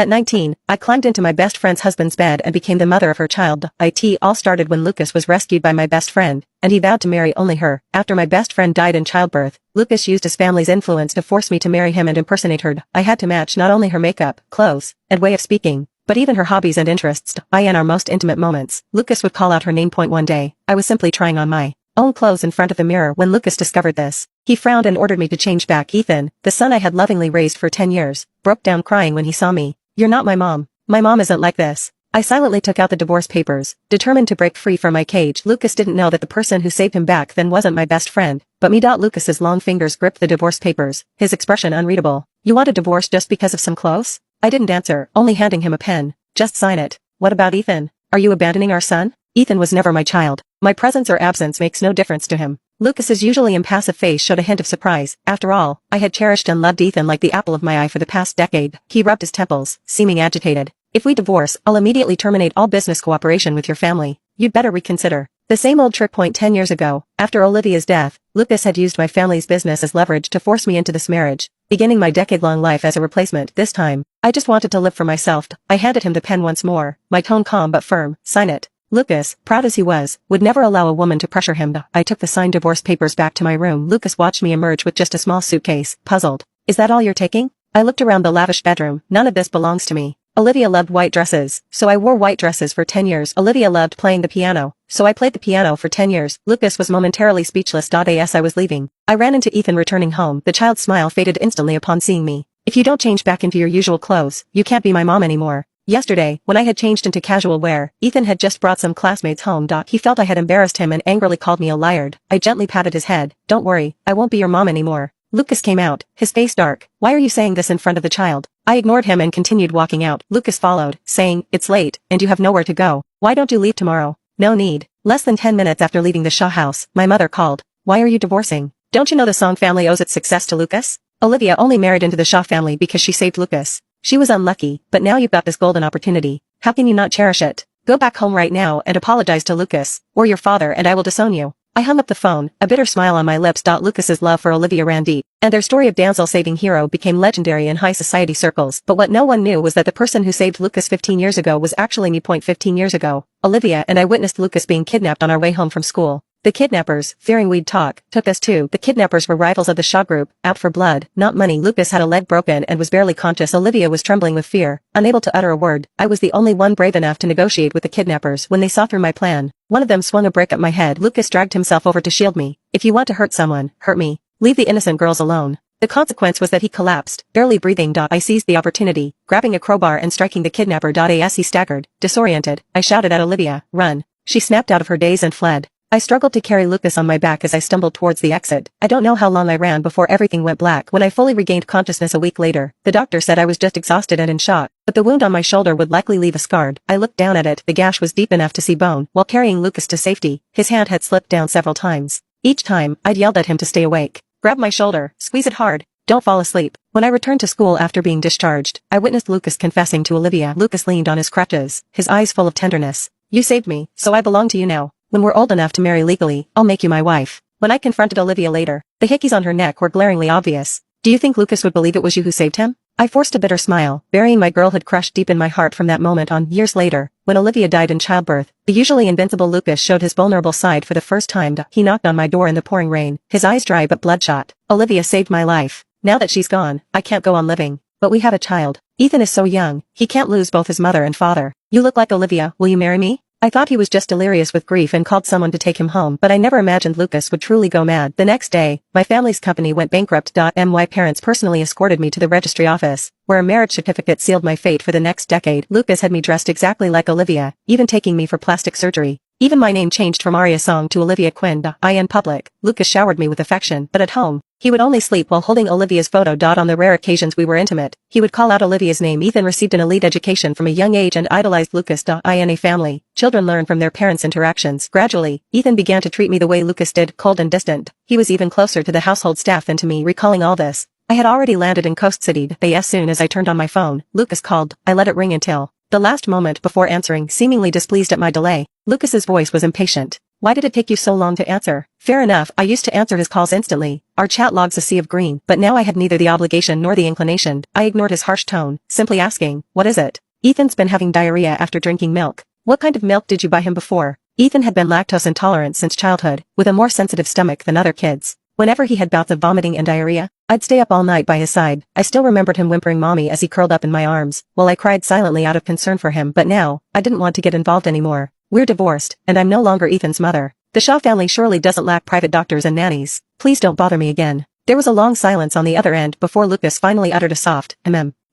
At 19, I climbed into my best friend's husband's bed and became the mother of her child. It all started when Lucas was rescued by my best friend, and he vowed to marry only her. After my best friend died in childbirth, Lucas used his family's influence to force me to marry him and impersonate her. I had to match not only her makeup, clothes, and way of speaking, but even her hobbies and interests. In our most intimate moments, Lucas would call out her name. One day, I was simply trying on my own clothes in front of the mirror when Lucas discovered this. He frowned and ordered me to change back. Ethan, the son I had lovingly raised for 10 years, broke down crying when he saw me. "You're not my mom. My mom isn't like this." I silently took out the divorce papers, determined to break free from my cage. Lucas didn't know that the person who saved him back then wasn't my best friend, but me. Lucas's long fingers gripped the divorce papers, his expression unreadable. "You want a divorce just because of some clothes?" I didn't answer, only handing him a pen. "Just sign it." "What about Ethan? Are you abandoning our son?" "Ethan was never my child. My presence or absence makes no difference to him." Lucas's usually impassive face showed a hint of surprise. After all, I had cherished and loved Ethan like the apple of my eye for the past decade. He rubbed his temples, seeming agitated. "If we divorce, I'll immediately terminate all business cooperation with your family. You'd better reconsider." The same old trick. 10 years ago, after Olivia's death, Lucas had used my family's business as leverage to force me into this marriage, beginning my decade-long life as a replacement. This time, I just wanted to live for myself. I handed him the pen once more, my tone calm but firm. "Sign it." Lucas, proud as he was, would never allow a woman to pressure him. I took the signed divorce papers back to my room. Lucas watched me emerge with just a small suitcase, puzzled. "Is that all you're taking?" I looked around the lavish bedroom. "None of this belongs to me." Olivia loved white dresses, so I wore white dresses for 10 years. Olivia loved playing the piano, so I played the piano for 10 years. Lucas was momentarily speechless. As I was leaving, I ran into Ethan returning home. The child's smile faded instantly upon seeing me. "If you don't change back into your usual clothes, you can't be my mom anymore." Yesterday, when I had changed into casual wear, Ethan had just brought some classmates home. He felt I had embarrassed him and angrily called me a liar. I gently patted his head. "Don't worry, I won't be your mom anymore." Lucas came out, his face dark. "Why are you saying this in front of the child?" I ignored him and continued walking out. Lucas followed, saying, "It's late, and you have nowhere to go. Why don't you leave tomorrow?" "No need." Less than 10 minutes after leaving the Shaw house, my mother called. "Why are you divorcing? Don't you know the Song family owes its success to Lucas? Olivia only married into the Shaw family because she saved Lucas. She was unlucky, but now you've got this golden opportunity. How can you not cherish it? Go back home right now and apologize to Lucas, or your father, and I will disown you." I hung up the phone, a bitter smile on my lips. Lucas's love for Olivia ran deep, and their story of damsel-saving hero became legendary in high society circles. But what no one knew was that the person who saved Lucas 15 years ago was actually me. 15 years ago, Olivia and I witnessed Lucas being kidnapped on our way home from school. The kidnappers, fearing we'd talk, took us too. The kidnappers were rivals of the Shaw group, out for blood, not money. Lucas had a leg broken and was barely conscious. Olivia was trembling with fear, unable to utter a word. I was the only one brave enough to negotiate with the kidnappers. When they saw through my plan, one of them swung a brick at my head. Lucas dragged himself over to shield me. "If you want to hurt someone, hurt me. Leave the innocent girls alone." The consequence was that he collapsed, barely breathing. I seized the opportunity, grabbing a crowbar and striking the kidnapper. As he staggered, disoriented, I shouted at Olivia, "Run." She snapped out of her daze and fled. I struggled to carry Lucas on my back as I stumbled towards the exit. I don't know how long I ran before everything went black. When I fully regained consciousness a week later, the doctor said I was just exhausted and in shock, but the wound on my shoulder would likely leave a scar. I looked down at it. The gash was deep enough to see bone. While carrying Lucas to safety, his hand had slipped down several times. Each time, I'd yelled at him to stay awake. "Grab my shoulder, squeeze it hard. Don't fall asleep." When I returned to school after being discharged, I witnessed Lucas confessing to Olivia. Lucas leaned on his crutches, his eyes full of tenderness. "You saved me, so I belong to you now. When we're old enough to marry legally, I'll make you my wife." When I confronted Olivia later, the hickeys on her neck were glaringly obvious. "Do you think Lucas would believe it was you who saved him?" I forced a bitter smile, burying my girlhood crushed deep in my heart. From that moment on. Years later, when Olivia died in childbirth, the usually invincible Lucas showed his vulnerable side for the first time. He knocked on my door in the pouring rain, his eyes dry but bloodshot. "Olivia saved my life. Now that she's gone, I can't go on living. But we have a child. Ethan is so young, he can't lose both his mother and father. You look like Olivia. Will you marry me?" I thought he was just delirious with grief and called someone to take him home, but I never imagined Lucas would truly go mad. The next day, my family's company went bankrupt. My parents personally escorted me to the registry office, where a marriage certificate sealed my fate for the next decade. Lucas had me dressed exactly like Olivia, even taking me for plastic surgery. Even my name changed from Aria Song to Olivia Quinn. In public, Lucas showered me with affection, but at home, he would only sleep while holding Olivia's photo. On the rare occasions we were intimate, he would call out Olivia's name. Ethan received an elite education from a young age and idolized Lucas. In a family, children learn from their parents' interactions. Gradually, Ethan began to treat me the way Lucas did, cold and distant. He was even closer to the household staff than to me. Recalling all this, I had already landed in Coast City. As soon as I turned on my phone, Lucas called. I let it ring until the last moment before answering, seemingly displeased at my delay. Lucas's voice was impatient. "Why did it take you so long to answer?" Fair enough, I used to answer his calls instantly, our chat logs a sea of green, but now I had neither the obligation nor the inclination. I ignored his harsh tone, simply asking, what is it? Ethan's been having diarrhea after drinking milk. What kind of milk did you buy him before? Ethan had been lactose intolerant since childhood, with a more sensitive stomach than other kids. Whenever he had bouts of vomiting and diarrhea, I'd stay up all night by his side. I still remembered him whimpering mommy as he curled up in my arms, while I cried silently out of concern for him, but now, I didn't want to get involved anymore. We're divorced, and I'm no longer Ethan's mother. The Shaw family surely doesn't lack private doctors and nannies. Please don't bother me again. There was a long silence on the other end before Lucas finally uttered a soft,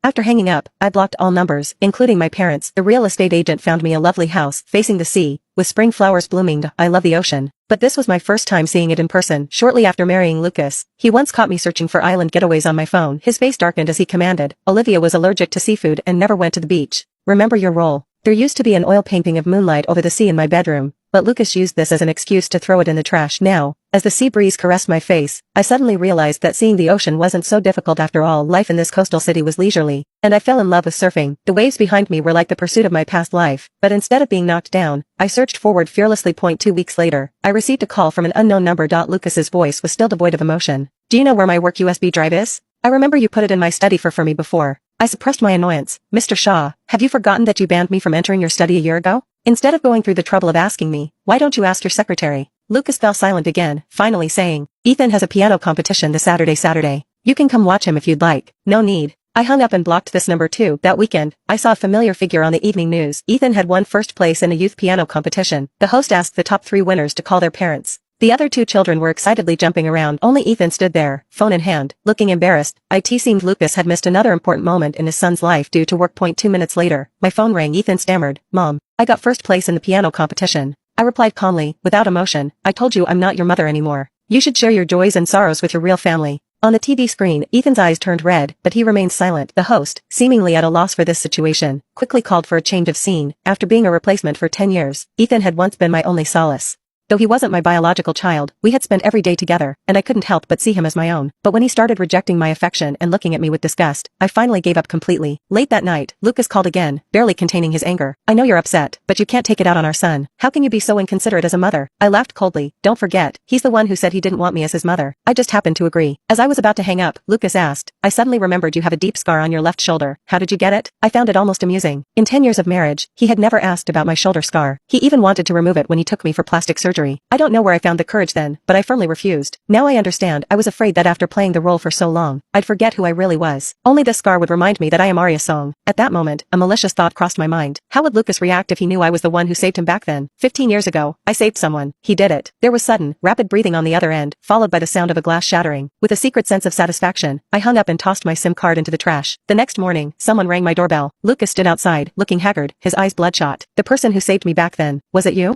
After hanging up, I blocked all numbers, including my parents. The real estate agent found me a lovely house, facing the sea, with spring flowers blooming. I love the ocean. But this was my first time seeing it in person. Shortly after marrying Lucas, he once caught me searching for island getaways on my phone. His face darkened as he commanded. Olivia was allergic to seafood and never went to the beach. Remember your role. There used to be an oil painting of moonlight over the sea in my bedroom, but Lucas used this as an excuse to throw it in the trash. Now, as the sea breeze caressed my face, I suddenly realized that seeing the ocean wasn't so difficult after all. Life in this coastal city was leisurely, and I fell in love with surfing. The waves behind me were like the pursuit of my past life, but instead of being knocked down, I surged forward fearlessly. 2 weeks later, I received a call from an unknown number. Lucas's voice was still devoid of emotion. Do you know where my work USB drive is? I remember you put it in my study for me before. I suppressed my annoyance. Mr. Shaw, have you forgotten that you banned me from entering your study a year ago? Instead of going through the trouble of asking me, why don't you ask your secretary? Lucas fell silent again, finally saying, Ethan has a piano competition this Saturday. You can come watch him if you'd like. No need. I hung up and blocked this number too. That weekend, I saw a familiar figure on the evening news. Ethan had won first place in a youth piano competition. The host asked the top 3 winners to call their parents. The other 2 children were excitedly jumping around. Only Ethan stood there, phone in hand, looking embarrassed. It seemed Lucas had missed another important moment in his son's life due to work. 2 minutes later, my phone rang. Ethan stammered, Mom, I got first place in the piano competition. I replied calmly, without emotion, I told you I'm not your mother anymore. You should share your joys and sorrows with your real family. On the TV screen, Ethan's eyes turned red, but he remained silent. The host, seemingly at a loss for this situation, quickly called for a change of scene. After being a replacement for 10 years, Ethan had once been my only solace. Though he wasn't my biological child, we had spent every day together, and I couldn't help but see him as my own. But when he started rejecting my affection and looking at me with disgust, I finally gave up completely. Late that night, Lucas called again, barely containing his anger. I know you're upset, but you can't take it out on our son. How can you be so inconsiderate as a mother? I laughed coldly. Don't forget, he's the one who said he didn't want me as his mother. I just happened to agree. As I was about to hang up, Lucas asked, I suddenly remembered you have a deep scar on your left shoulder. How did you get it? I found it almost amusing. In 10 years of marriage, he had never asked about my shoulder scar. He even wanted to remove it when he took me for plastic surgery. I don't know where I found the courage then, but I firmly refused. Now I understand. I was afraid that after playing the role for so long, I'd forget who I really was. Only this scar would remind me that I am Arya Song. At that moment, a malicious thought crossed my mind. How would Lucas react if he knew I was the one who saved him back then? 15 years ago, I saved someone. He did it. There was sudden, rapid breathing on the other end, followed by the sound of a glass shattering. With a secret sense of satisfaction, I hung up and tossed my SIM card into the trash. The next morning, someone rang my doorbell. Lucas stood outside, looking haggard, his eyes bloodshot. The person who saved me back then, was it you?